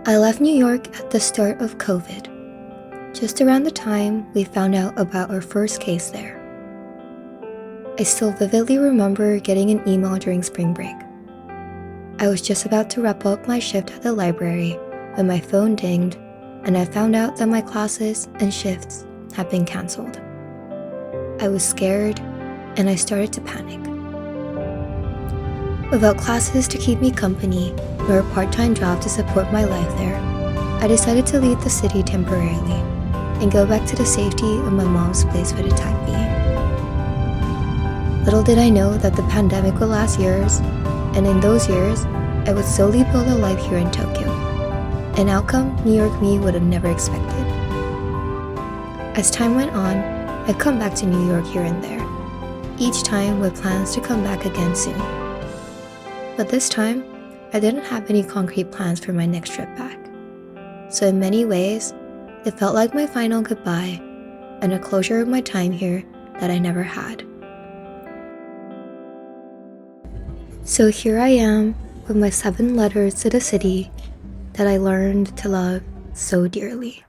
I left New York at the start of COVID, just around the time we found out about our first case there. I still vividly remember getting an email during spring break. I was just about to wrap up my shift at the library when my phone dinged and I found out that my classes and shifts had been canceled. I was scared and I started to panic. Without classes to keep me company nor a part-time job to support my life there, I decided to leave the city temporarily and go back to the safety of my mom's place for the time being. Little did I know that the pandemic would last years, and in those years, I would slowly build a life here in Tokyo, an outcome New York me would have never expected. As time went on, I'd come back to New York here and there, each time with plans to come back again soon. But this time, I didn't have any concrete plans for my next trip back. So in many ways, it felt like my final goodbye and a closure of my time here that I never had. So here I am with my 7 letters to the city that I learned to love so dearly.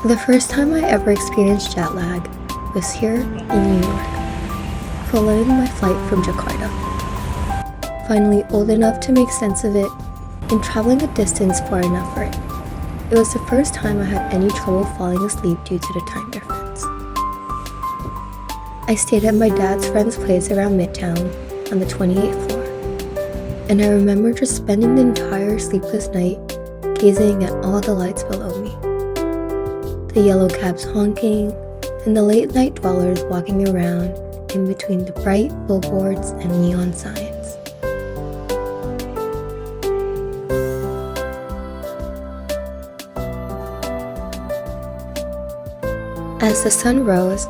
The first time I ever experienced jet lag was here in New York, following my flight from Jakarta. Finally old enough to make sense of it and traveling a distance far enough for it. It was the first time I had any trouble falling asleep due to the time difference. I stayed at my dad's friend's place around Midtown on the 28th floor, and I remember just spending the entire sleepless night gazing at all the lights below me. The yellow cabs honking, and the late night dwellers walking around in between the bright billboards and neon signs. As the sun rose,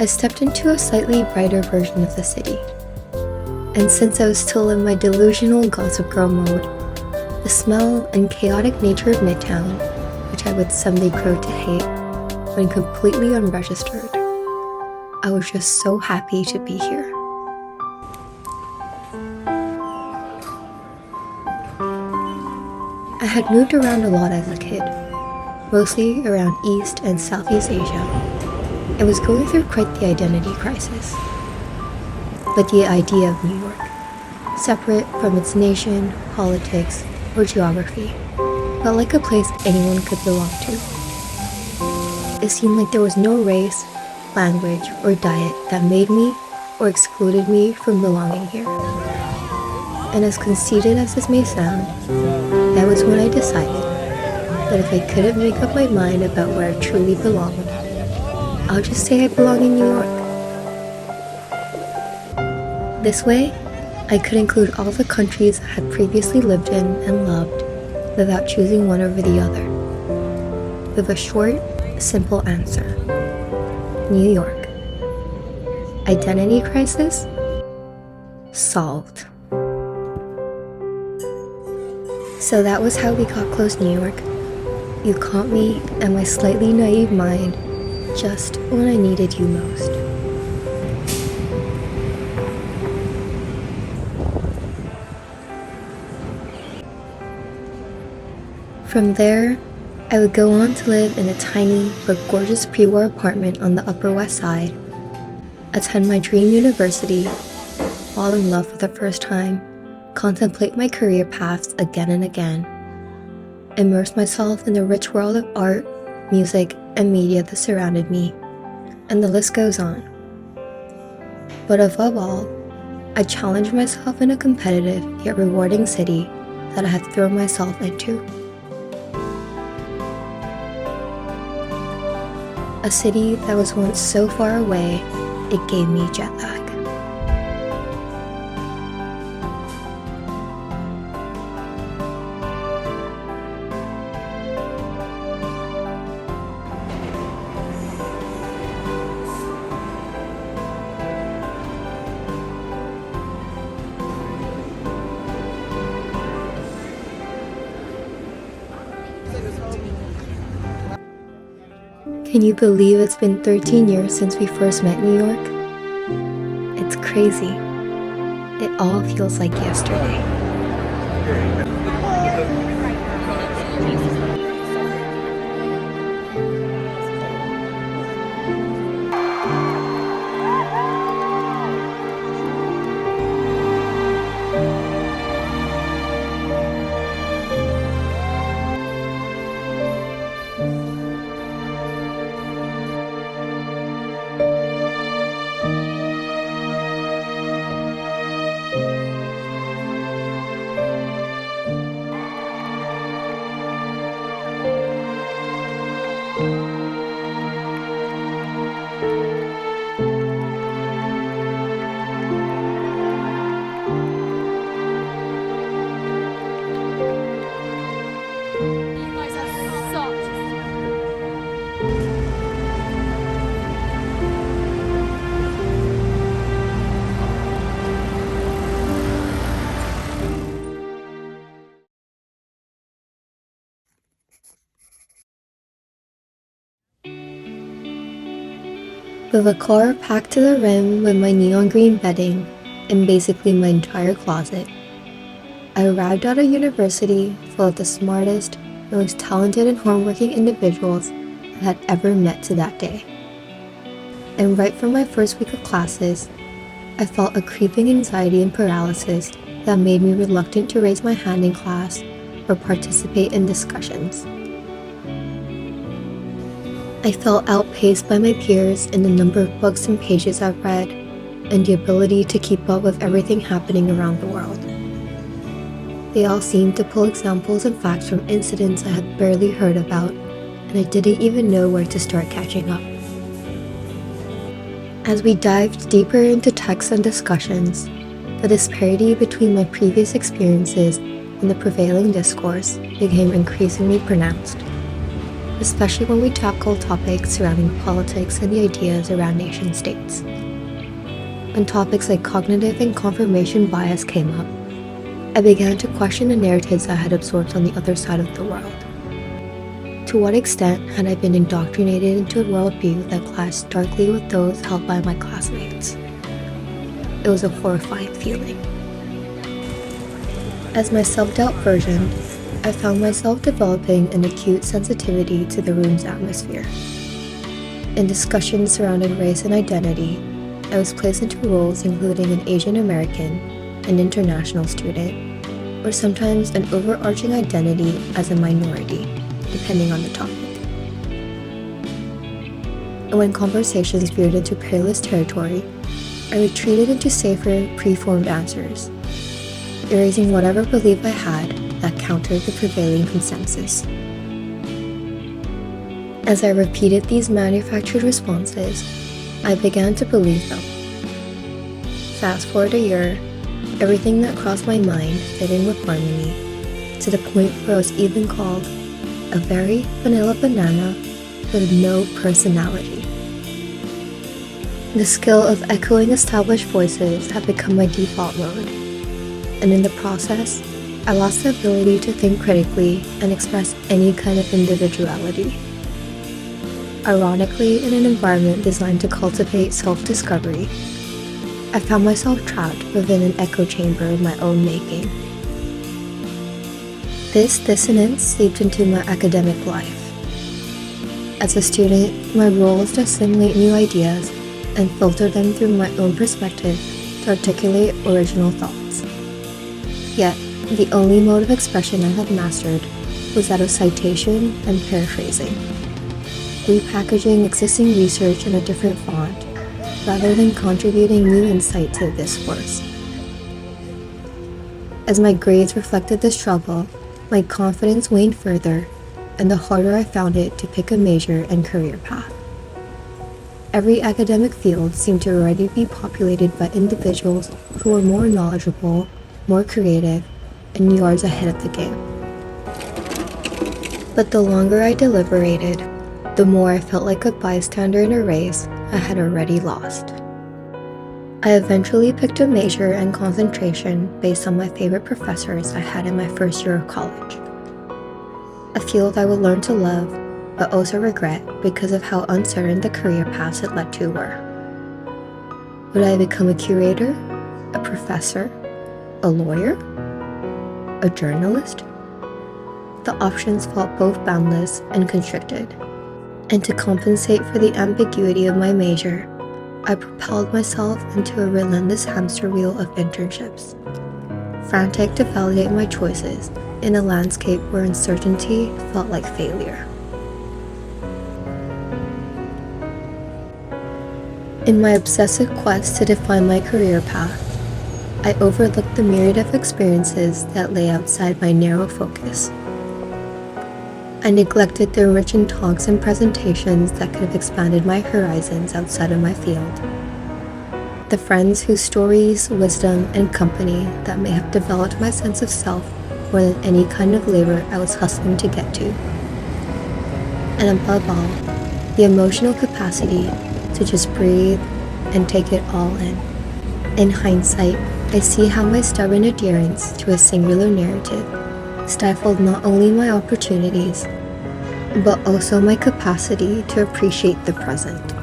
I stepped into a slightly brighter version of the city. And since I was still in my delusional gossip girl mode, the smell and chaotic nature of Midtown, which I would someday grow to hate, when completely unregistered, I was just so happy to be here. I had moved around a lot as a kid, mostly around East and Southeast Asia, and was going through quite the identity crisis. But the idea of New York, separate from its nation, politics, or geography, felt like a place anyone could belong to. It seemed like there was no race, language, or diet that made me or excluded me from belonging here. And as conceited as this may sound, that was when I decided that if I couldn't make up my mind about where I truly belonged, I'll just say I belong in New York. This way, I could include all the countries I had previously lived in and loved without choosing one over the other. With a short, simple answer: New York. Identity crisis? Solved. So that was how we got close, New York. You caught me and my slightly naive mind just when I needed you most. From there, I would go on to live in a tiny but gorgeous pre-war apartment on the Upper West Side, attend my dream university, fall in love for the first time, contemplate my career paths again and again, immerse myself in the rich world of art, music, and media that surrounded me, and the list goes on. But above all, I challenged myself in a competitive yet rewarding city that I had thrown myself into. A city that was once so far away, it gave me jet lag. Can you believe it's been 13 years since we first met, New York? It's crazy. It all feels like yesterday. With a car packed to the rim with my neon green bedding and basically my entire closet, I arrived at a university full of the smartest, most talented and hardworking individuals I had ever met to that day. And right from my first week of classes, I felt a creeping anxiety and paralysis that made me reluctant to raise my hand in class or participate in discussions. I felt outpaced by my peers in the number of books and pages I've read and the ability to keep up with everything happening around the world. They all seemed to pull examples and facts from incidents I had barely heard about, and I didn't even know where to start catching up. As we dived deeper into texts and discussions, the disparity between my previous experiences and the prevailing discourse became increasingly pronounced, especially when we tackled topics surrounding politics and the ideas around nation-states. When topics like cognitive and confirmation bias came up, I began to question the narratives I had absorbed on the other side of the world. To what extent had I been indoctrinated into a worldview that clashed starkly with those held by my classmates? It was a horrifying feeling. As my self-doubt versioned, I found myself developing an acute sensitivity to the room's atmosphere. In discussions surrounding race and identity, I was placed into roles including an Asian American, an international student, or sometimes an overarching identity as a minority, depending on the topic. And when conversations veered into perilous territory, I retreated into safer, preformed answers, erasing whatever belief I had that countered the prevailing consensus. As I repeated these manufactured responses, I began to believe them. Fast forward a year, everything that crossed my mind fit in with harmony, to the point where I was even called a very vanilla banana with no personality. The skill of echoing established voices had become my default mode, and in the process, I lost the ability to think critically and express any kind of individuality. Ironically, in an environment designed to cultivate self-discovery, I found myself trapped within an echo chamber of my own making. This dissonance seeped into my academic life. As a student, my role was to assimilate new ideas and filter them through my own perspective to articulate original thoughts. Yet, the only mode of expression I had mastered was that of citation and paraphrasing, repackaging existing research in a different font, rather than contributing new insight to the discourse. As my grades reflected this struggle, my confidence waned further, and the harder I found it to pick a major and career path. Every academic field seemed to already be populated by individuals who were more knowledgeable, more creative, and yards ahead of the game. But the longer I deliberated, the more I felt like a bystander in a race I had already lost. I eventually picked a major and concentration based on my favorite professors I had in my first year of college. A field I would learn to love, but also regret because of how uncertain the career paths it led to were. Would I become a curator, a professor, a lawyer, a journalist? The options felt both boundless and constricted. And to compensate for the ambiguity of my major, I propelled myself into a relentless hamster wheel of internships, frantic to validate my choices in a landscape where uncertainty felt like failure. In my obsessive quest to define my career path, I overlooked the myriad of experiences that lay outside my narrow focus. I neglected the enriching talks and presentations that could have expanded my horizons outside of my field. The friends whose stories, wisdom, and company that may have developed my sense of self more than any kind of labor I was hustling to get to. And above all, the emotional capacity to just breathe and take it all in. In hindsight, I see how my stubborn adherence to a singular narrative stifled not only my opportunities, but also my capacity to appreciate the present.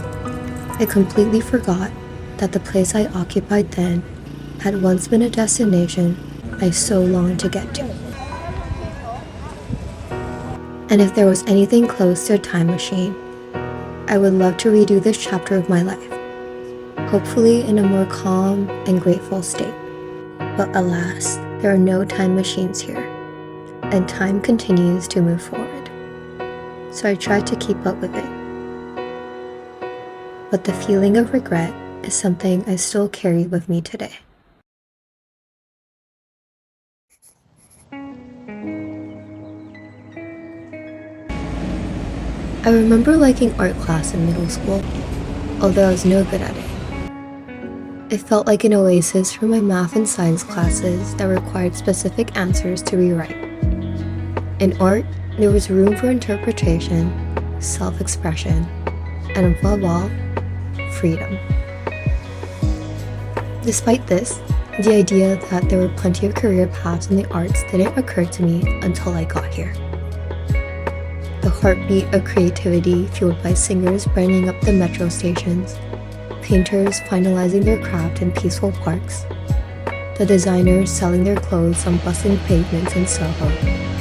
I completely forgot that the place I occupied then had once been a destination I so longed to get to. And if there was anything close to a time machine, I would love to redo this chapter of my life, hopefully in a more calm and grateful state. But alas, there are no time machines here, and time continues to move forward. So I tried to keep up with it. But the feeling of regret is something I still carry with me today. I remember liking art class in middle school, although I was no good at it. It felt like an oasis for my math and science classes that required specific answers to rewrite. In art, there was room for interpretation, self-expression, and above all, freedom. Despite this, the idea that there were plenty of career paths in the arts didn't occur to me until I got here. The heartbeat of creativity fueled by singers brightening up the metro stations, painters finalizing their craft in peaceful parks, the designers selling their clothes on bustling pavements in Soho,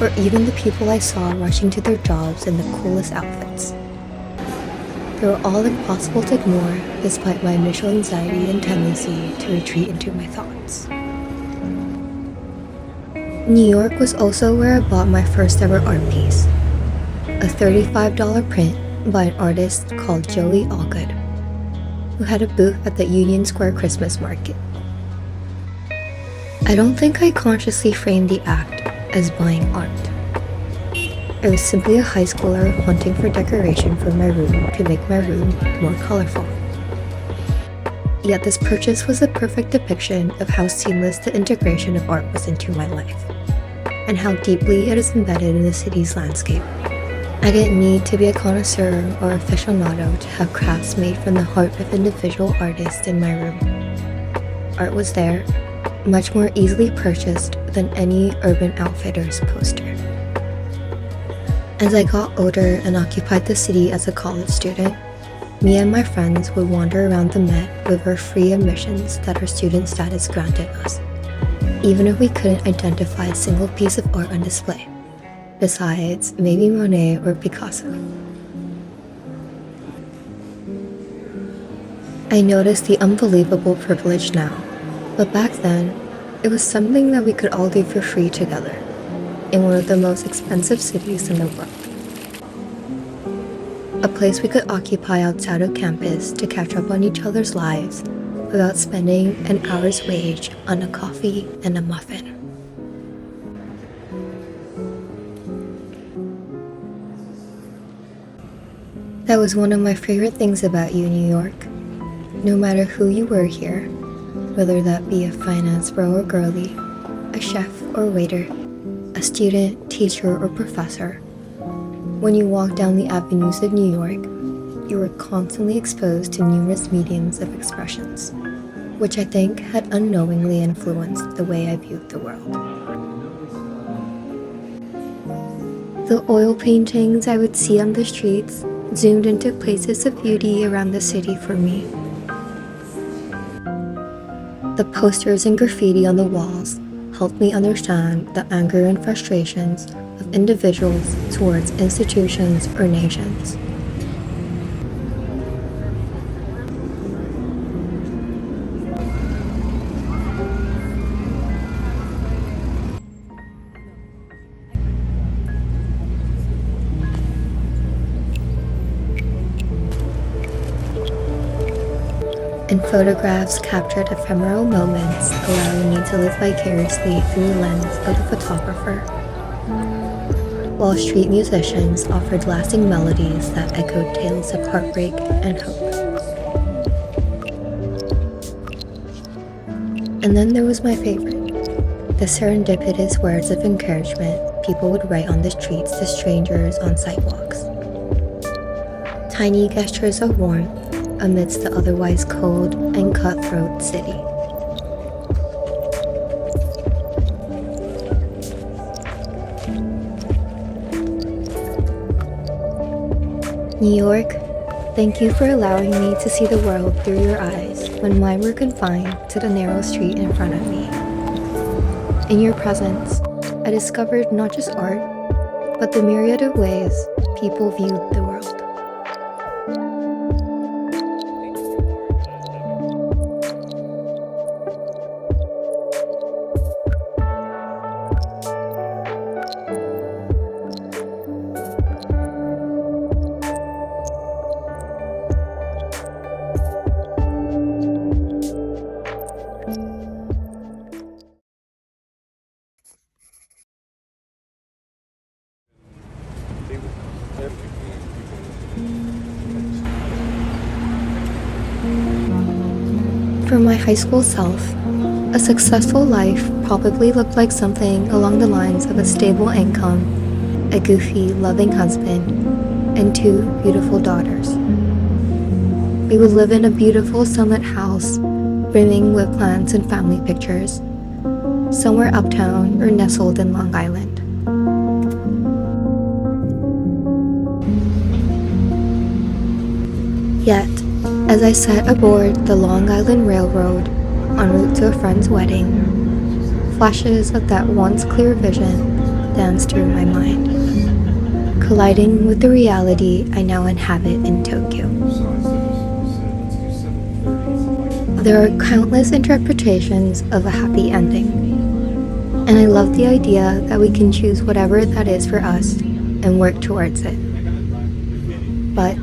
or even the people I saw rushing to their jobs in the coolest outfits. They were all impossible to ignore despite my initial anxiety and tendency to retreat into my thoughts. New York was also where I bought my first ever art piece, a $35 print by an artist called Joey Allgood, who had a booth at the Union Square Christmas market. I don't think I consciously framed the act as buying art. I was simply a high schooler hunting for decoration for my room to make my room more colorful. Yet this purchase was a perfect depiction of how seamless the integration of art was into my life, and how deeply it is embedded in the city's landscape. I didn't need to be a connoisseur or aficionado to have crafts made from the heart of individual artists in my room. Art was there, much more easily purchased than any Urban Outfitters poster. As I got older and occupied the city as a college student, me and my friends would wander around the Met with our free admissions that our student status granted us, even if we couldn't identify a single piece of art on display, besides maybe Monet or Picasso. I noticed the unbelievable privilege now, but back then, it was something that we could all do for free together, in one of the most expensive cities in the world. A place we could occupy outside of campus to catch up on each other's lives without spending an hour's wage on a coffee and a muffin. That was one of my favorite things about you, New York. No matter who you were here, whether that be a finance bro or girly, a chef or waiter, a student, teacher, or professor, when you walked down the avenues of New York, you were constantly exposed to numerous mediums of expressions, which I think had unknowingly influenced the way I viewed the world. The oil paintings I would see on the streets zoomed into places of beauty around the city for me. The posters and graffiti on the walls helped me understand the anger and frustrations of individuals towards institutions or nations. And photographs captured ephemeral moments, allowing me to live vicariously through the lens of the photographer, while street musicians offered lasting melodies that echoed tales of heartbreak and hope. And then there was my favorite, the serendipitous words of encouragement people would write on the streets to strangers on sidewalks. Tiny gestures of warmth amidst the otherwise cold and cutthroat city. New York, thank you for allowing me to see the world through your eyes when mine were confined to the narrow street in front of me. In your presence, I discovered not just art, but the myriad of ways people viewed the world. For my high school self, a successful life probably looked like something along the lines of a stable income, a goofy, loving husband, and 2 beautiful daughters. We would live in a beautiful sunlit house, brimming with plants and family pictures, somewhere uptown or nestled in Long Island. Yet, as I sat aboard the Long Island Railroad en route to a friend's wedding, flashes of that once clear vision danced through my mind, colliding with the reality I now inhabit in Tokyo. There are countless interpretations of a happy ending, and I love the idea that we can choose whatever that is for us and work towards it. But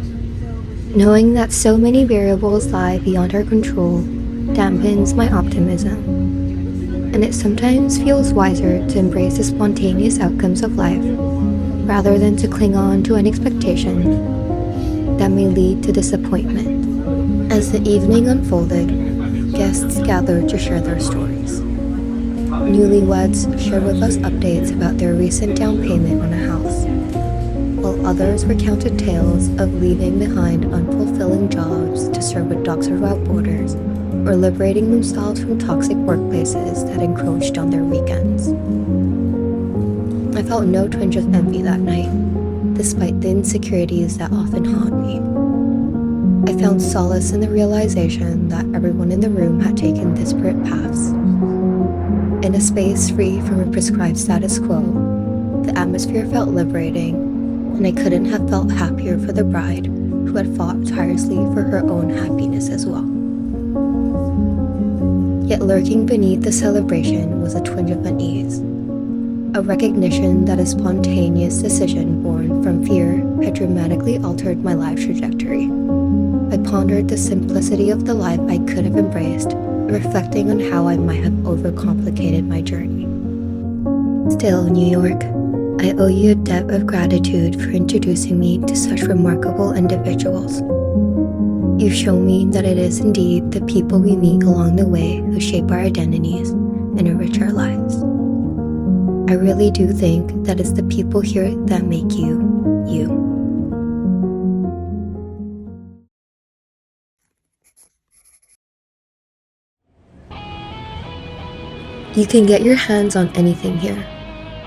knowing that so many variables lie beyond our control dampens my optimism, and it sometimes feels wiser to embrace the spontaneous outcomes of life rather than to cling on to an expectation that may lead to disappointment. As the evening unfolded, guests gathered to share their stories. Newlyweds shared with us updates about their recent down payment on a house, while others recounted tales of leaving behind unfulfilling jobs to serve with dogs without borders, or liberating themselves from toxic workplaces that encroached on their weekends. I felt no twinge of envy that night, despite the insecurities that often haunt me. I found solace in the realization that everyone in the room had taken disparate paths. In a space free from a prescribed status quo, the atmosphere felt liberating, and I couldn't have felt happier for the bride who had fought tirelessly for her own happiness as well. Yet lurking beneath the celebration was a twinge of unease, a recognition that a spontaneous decision born from fear had dramatically altered my life trajectory. I pondered the simplicity of the life I could have embraced, reflecting on how I might have overcomplicated my journey. Still, New York, I owe you a debt of gratitude for introducing me to such remarkable individuals. You've shown me that it is indeed the people we meet along the way who shape our identities and enrich our lives. I really do think that it's the people here that make you, you. You can get your hands on anything here,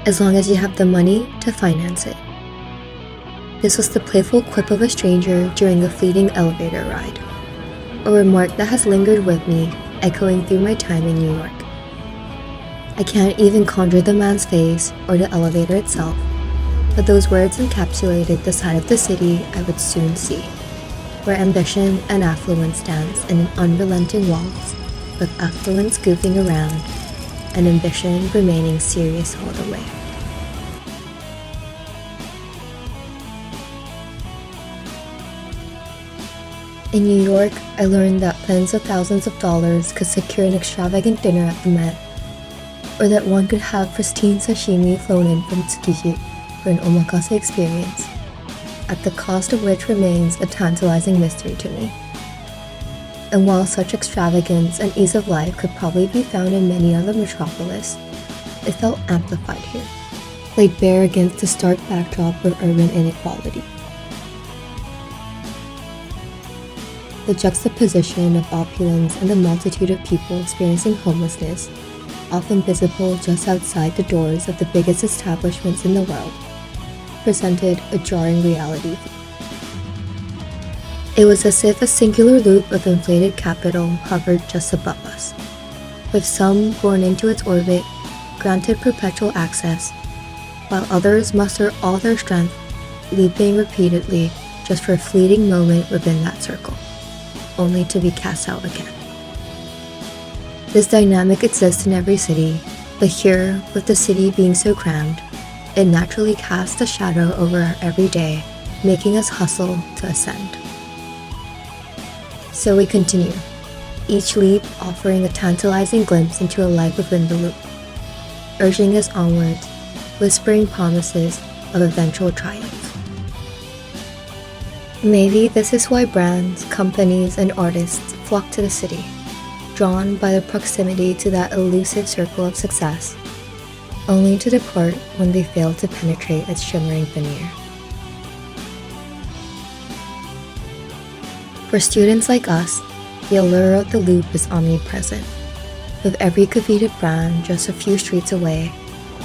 as long as you have the money to finance it. This was the playful quip of a stranger during a fleeting elevator ride, a remark that has lingered with me echoing through my time in New York. I can't even conjure the man's face or the elevator itself, but those words encapsulated the side of the city I would soon see, where ambition and affluence dance in an unrelenting waltz, with affluence goofing around and ambition remaining serious all the way. In New York, I learned that tens of thousands of dollars could secure an extravagant dinner at the Met, or that one could have pristine sashimi flown in from Tsukiji for an omakase experience, at the cost of which remains a tantalizing mystery to me. And while such extravagance and ease of life could probably be found in many other metropolis, it felt amplified here, laid bare against the stark backdrop of urban inequality. The juxtaposition of opulence and the multitude of people experiencing homelessness, often visible just outside the doors of the biggest establishments in the world, presented a jarring reality. It was as if a singular loop of inflated capital hovered just above us, with some born into its orbit, granted perpetual access, while others muster all their strength, leaping repeatedly just for a fleeting moment within that circle, only to be cast out again. This dynamic exists in every city, but here, with the city being so crammed, it naturally casts a shadow over our everyday, making us hustle to ascend. So we continue, each leap offering a tantalizing glimpse into a life within the loop, urging us onwards, whispering promises of eventual triumph. Maybe this is why brands, companies, and artists flock to the city, drawn by the proximity to that elusive circle of success, only to depart when they fail to penetrate its shimmering veneer. For students like us, the allure of the loop is omnipresent, with every coveted brand just a few streets away,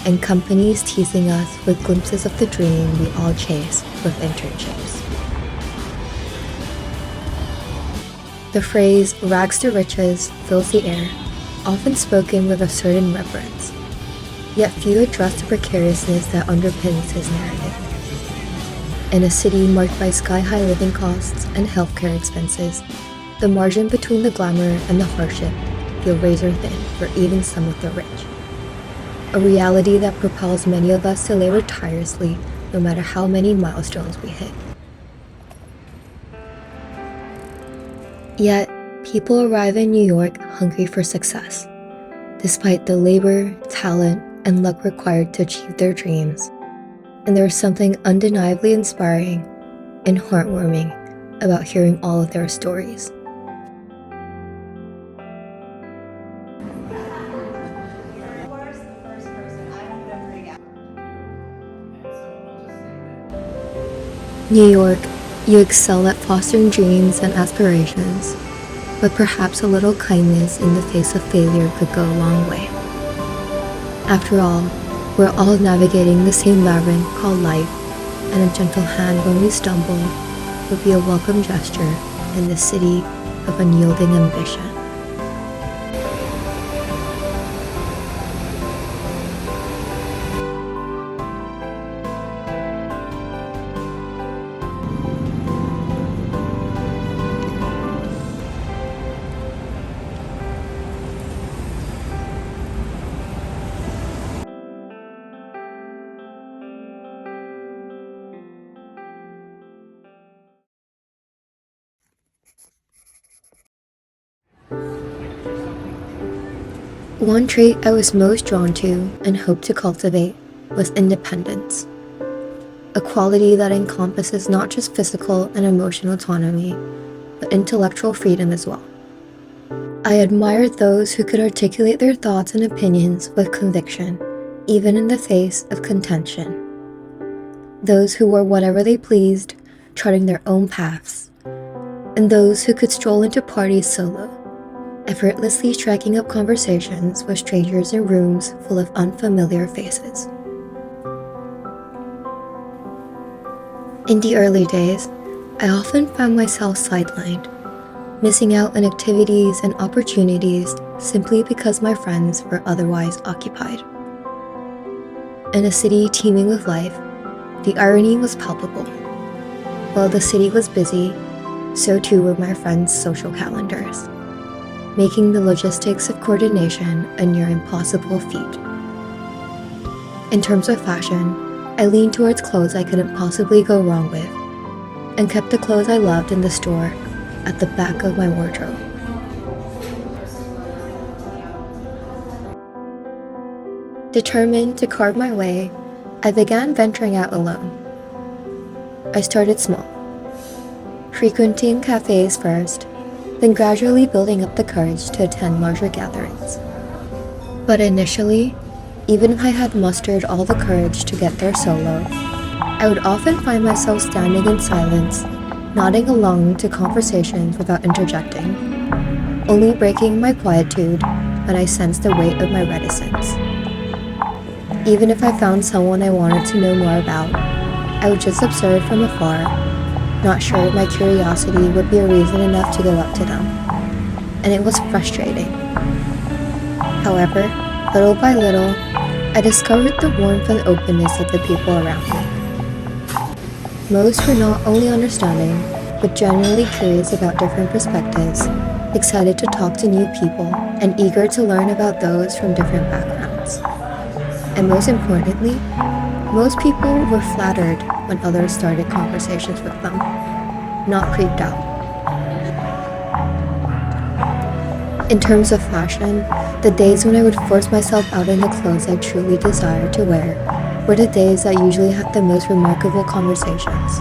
and companies teasing us with glimpses of the dream we all chase with internships. The phrase rags to riches fills the air, often spoken with a certain reverence, yet few address the precariousness that underpins his narrative. In a city marked by sky-high living costs and healthcare expenses, the margin between the glamour and the hardship feel razor thin for even some of the rich. A reality that propels many of us to labor tirelessly no matter how many milestones we hit. Yet, people arrive in New York hungry for success, despite the labor, talent, and luck required to achieve their dreams. And there is something undeniably inspiring and heartwarming about hearing all of their stories. New York, you excel at fostering dreams and aspirations, but perhaps a little kindness in the face of failure could go a long way. After all, we're all navigating the same labyrinth called life, and a gentle hand when we stumble would be a welcome gesture in the city of unyielding ambition. One trait I was most drawn to and hoped to cultivate was independence, a quality that encompasses not just physical and emotional autonomy, but intellectual freedom as well. I admired those who could articulate their thoughts and opinions with conviction, even in the face of contention. Those who were whatever they pleased, charting their own paths, and those who could stroll into parties solo, effortlessly striking up conversations with strangers in rooms full of unfamiliar faces. In the early days, I often found myself sidelined, missing out on activities and opportunities simply because my friends were otherwise occupied. In a city teeming with life, the irony was palpable. While the city was busy, so too were my friends' social calendars, making the logistics of coordination a near impossible feat. In terms of fashion, I leaned towards clothes I couldn't possibly go wrong with, and kept the clothes I loved in the store at the back of my wardrobe. Determined to carve my way, I began venturing out alone. I started small, frequenting cafes first, then gradually building up the courage to attend larger gatherings. But initially, even if I had mustered all the courage to get there solo, I would often find myself standing in silence, nodding along to conversations without interjecting, only breaking my quietude when I sensed the weight of my reticence. Even if I found someone I wanted to know more about, I would just observe from afar, not sure my curiosity would be a reason enough to go up to them. And it was frustrating. However, little by little, I discovered the warmth and openness of the people around me. Most were not only understanding, but genuinely curious about different perspectives, excited to talk to new people, and eager to learn about those from different backgrounds. And most importantly, most people were flattered when others started conversations with them, not creeped out. In terms of fashion, the days when I would force myself out in the clothes I truly desired to wear were the days that usually had the most remarkable conversations,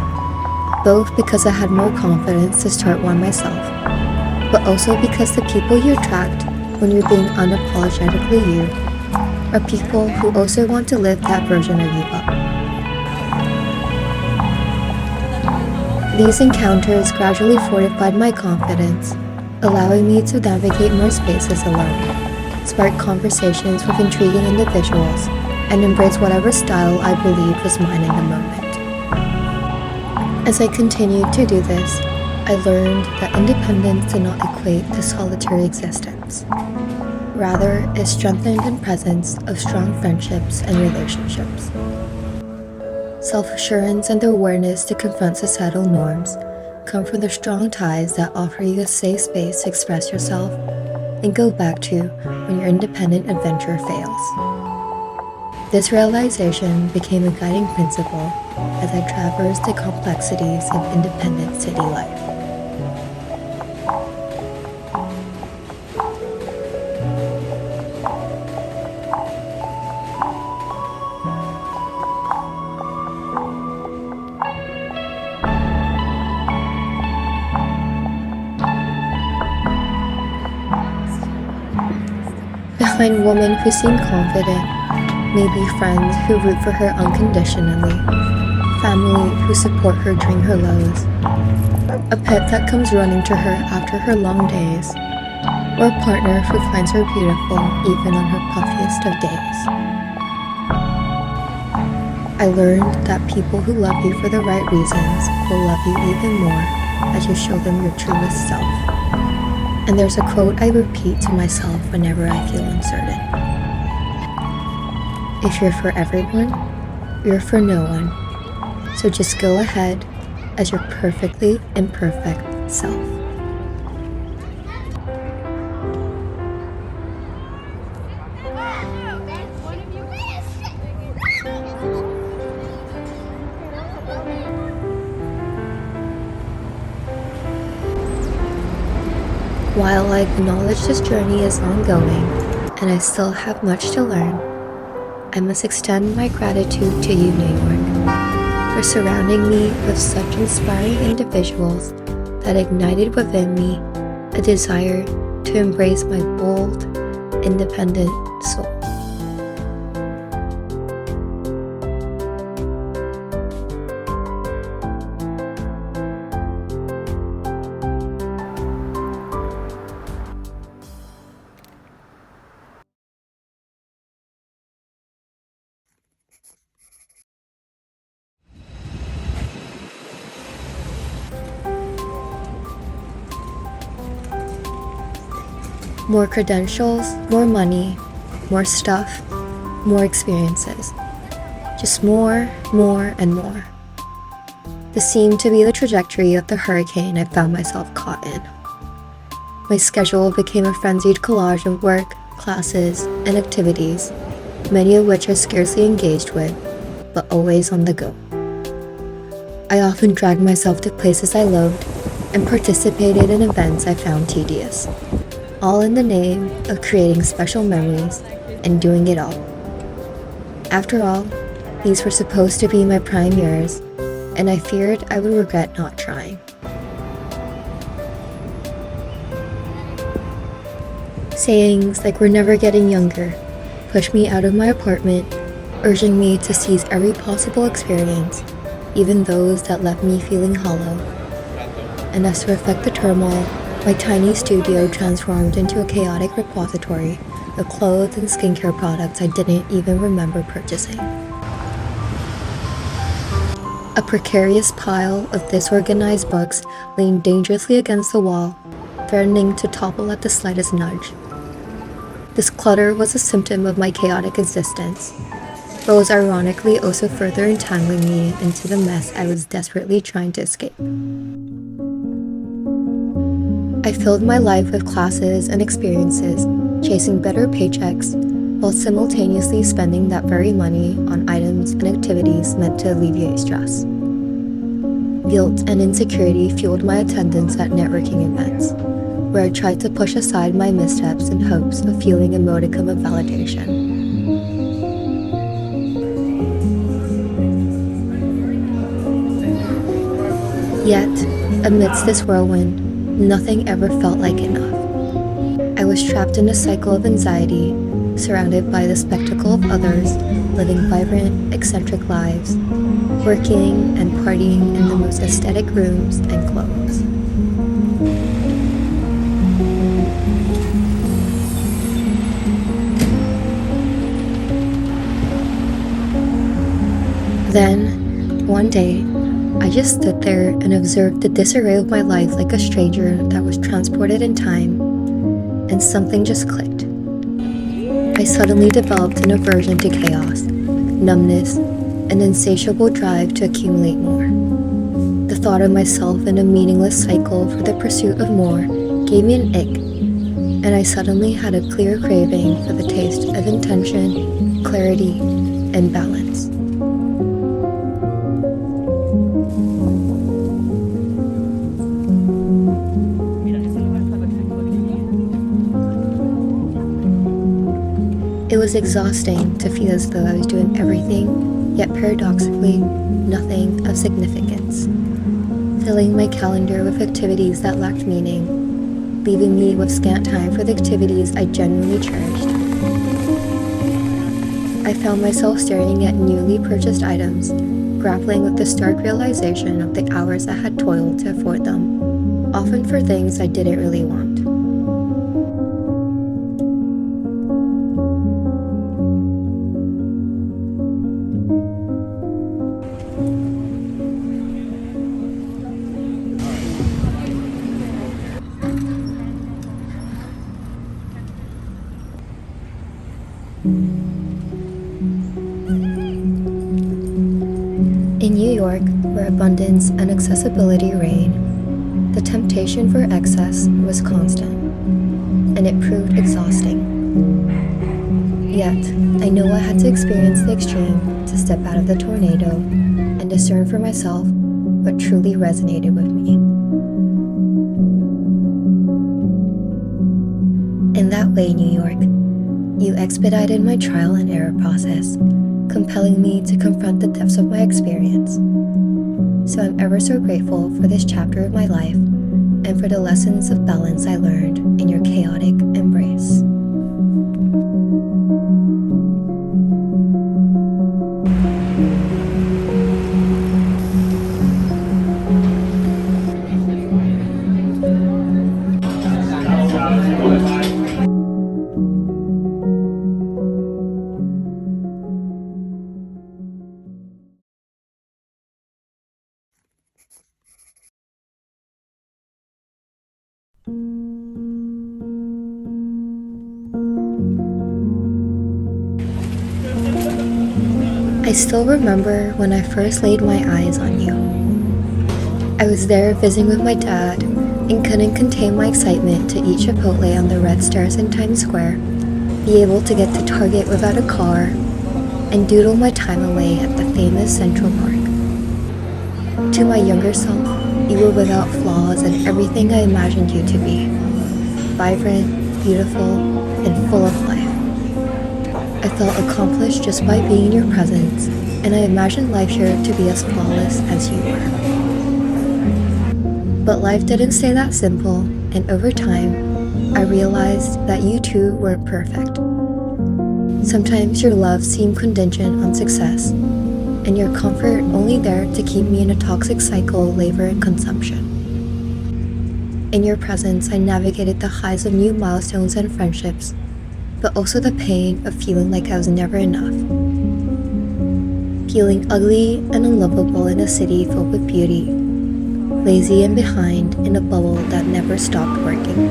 both because I had more confidence to start one myself, but also because the people you attract when you're being unapologetically you are people who also want to live that version of you up. These encounters gradually fortified my confidence, allowing me to navigate more spaces alone, spark conversations with intriguing individuals, and embrace whatever style I believed was mine in the moment. As I continued to do this, I learned that independence did not equate to solitary existence. Rather, it strengthened in presence of strong friendships and relationships. Self-assurance and the awareness to confront societal norms come from the strong ties that offer you a safe space to express yourself and go back to when your independent adventure fails. This realization became a guiding principle as I traversed the complexities of independent city life. Behind women who seem confident may be friends who root for her unconditionally, family who support her during her lows, a pet that comes running to her after her long days, or a partner who finds her beautiful even on her puffiest of days. I learned that people who love you for the right reasons will love you even more as you show them your truest self. And there's a quote I repeat to myself whenever I feel uncertain. If you're for everyone, you're for no one. So just go ahead as your perfectly imperfect self. While I acknowledge this journey is ongoing and I still have much to learn, I must extend my gratitude to you, New York, for surrounding me with such inspiring individuals that ignited within me a desire to embrace my bold, independent soul. More credentials, more money, more stuff, more experiences. Just more, and more. This seemed to be the trajectory of the hurricane I found myself caught in. My schedule became a frenzied collage of work, classes, and activities, many of which I scarcely engaged with, but always on the go. I often dragged myself to places I loved and participated in events I found tedious, all in the name of creating special memories and doing it all. After all, these were supposed to be my prime years, and I feared I would regret not trying. Sayings like "we're never getting younger" pushed me out of my apartment, urging me to seize every possible experience, even those that left me feeling hollow. And as to reflect the turmoil, my tiny studio transformed into a chaotic repository of clothes and skincare products I didn't even remember purchasing. A precarious pile of disorganized books leaned dangerously against the wall, threatening to topple at the slightest nudge. This clutter was a symptom of my chaotic existence, but was ironically also further entangling me into the mess I was desperately trying to escape. I filled my life with classes and experiences, chasing better paychecks, while simultaneously spending that very money on items and activities meant to alleviate stress. Guilt and insecurity fueled my attendance at networking events, where I tried to push aside my missteps in hopes of feeling a modicum of validation. Yet, amidst this whirlwind, nothing ever felt like enough. I was trapped in a cycle of anxiety, surrounded by the spectacle of others living vibrant, eccentric lives, working and partying in the most aesthetic rooms and clothes. Then, one day, I just stood there and observed the disarray of my life like a stranger that was transported in time, and something just clicked. I suddenly developed an aversion to chaos, numbness, an insatiable drive to accumulate more. The thought of myself in a meaningless cycle for the pursuit of more gave me an ick, and I suddenly had a clear craving for the taste of intention, clarity, and balance. It was exhausting to feel as though I was doing everything, yet paradoxically, nothing of significance, filling my calendar with activities that lacked meaning, leaving me with scant time for the activities I genuinely cherished. I found myself staring at newly purchased items, grappling with the stark realization of the hours I had toiled to afford them, often for things I didn't really want. In New York, where abundance and accessibility reign, the temptation for excess was constant, and it proved exhausting. Yet, I know I had to experience the extreme to step out of the tornado and discern for myself what truly resonated with me. In that way, New York, you expedited my trial and error process, compelling me to confront the depths of my experience. So I'm ever so grateful for this chapter of my life and for the lessons of balance I learned in your chaotic embrace. I still remember when I first laid my eyes on you. I was there visiting with my dad and couldn't contain my excitement to eat Chipotle on the red stairs in Times Square, be able to get to Target without a car, and doodle my time away at the famous Central Park. To my younger self, you were without flaws and everything I imagined you to be. Vibrant, beautiful, and full of life. I felt accomplished just by being in your presence, and I imagined life here to be as flawless as you were. But life didn't stay that simple, and over time, I realized that you too weren't perfect. Sometimes your love seemed contingent on success, and your comfort only there to keep me in a toxic cycle of labor and consumption. In your presence, I navigated the highs of new milestones and friendships, but also the pain of feeling like I was never enough. Feeling ugly and unlovable in a city filled with beauty, lazy and behind in a bubble that never stopped working.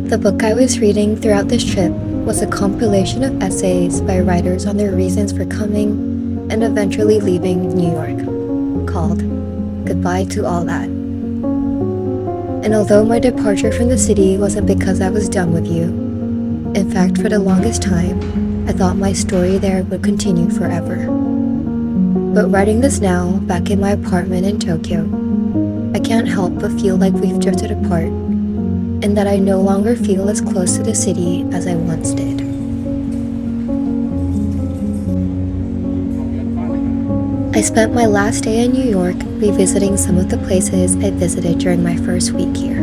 The book I was reading throughout this trip was a compilation of essays by writers on their reasons for coming and eventually leaving New York, called Goodbye to All That. And although my departure from the city wasn't because I was done with you, in fact, for the longest time, I thought my story there would continue forever. But writing this now, back in my apartment in Tokyo, I can't help but feel like we've drifted apart, and that I no longer feel as close to the city as I once did. I spent my last day in New York revisiting some of the places I visited during my first week here.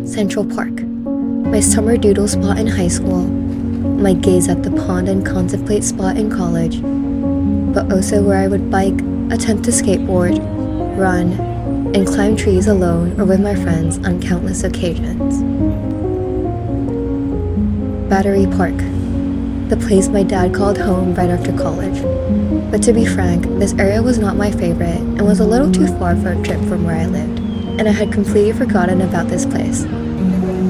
Central Park, my summer doodle spot in high school, my gaze at the pond and contemplate spot in college, but also where I would bike, attempt to skateboard, run, and climb trees alone or with my friends on countless occasions. Battery Park, the place my dad called home right after college. But to be frank, this area was not my favorite and was a little too far for a trip from where I lived, and I had completely forgotten about this place.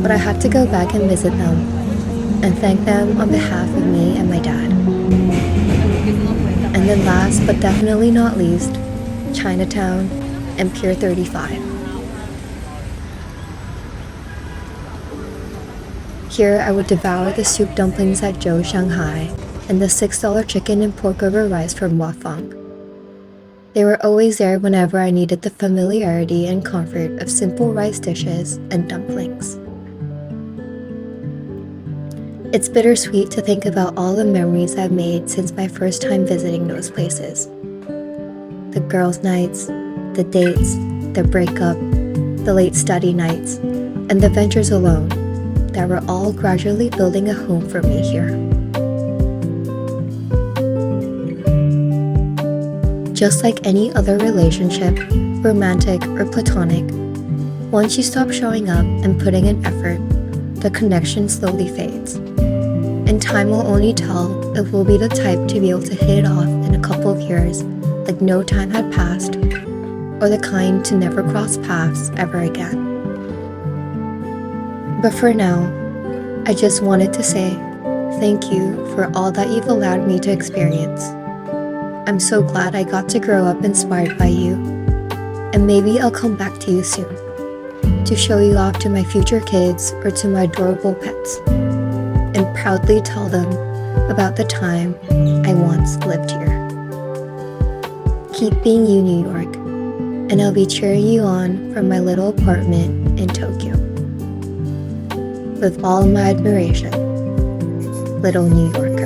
But I had to go back and visit them, and thank them on behalf of me and my dad. And then last but definitely not least, Chinatown and Pier 35. Here I would devour the soup dumplings at Joe's Shanghai and the $6 chicken and pork over rice from Wafang. They were always there whenever I needed the familiarity and comfort of simple rice dishes and dumplings. It's bittersweet to think about all the memories I've made since my first time visiting those places. The girls' nights, the dates, the breakup, the late study nights, and the ventures alone that were all gradually building a home for me here. Just like any other relationship, romantic or platonic, once you stop showing up and putting in effort, the connection slowly fades. And time will only tell if we'll be the type to be able to hit it off in a couple of years like no time had passed, or the kind to never cross paths ever again. But for now, I just wanted to say thank you for all that you've allowed me to experience. I'm so glad I got to grow up inspired by you, and maybe I'll come back to you soon to show you off to my future kids or to my adorable pets, and proudly tell them about the time I once lived here. Keep being you, New York, and I'll be cheering you on from my little apartment in Tokyo. With all my admiration, little New York.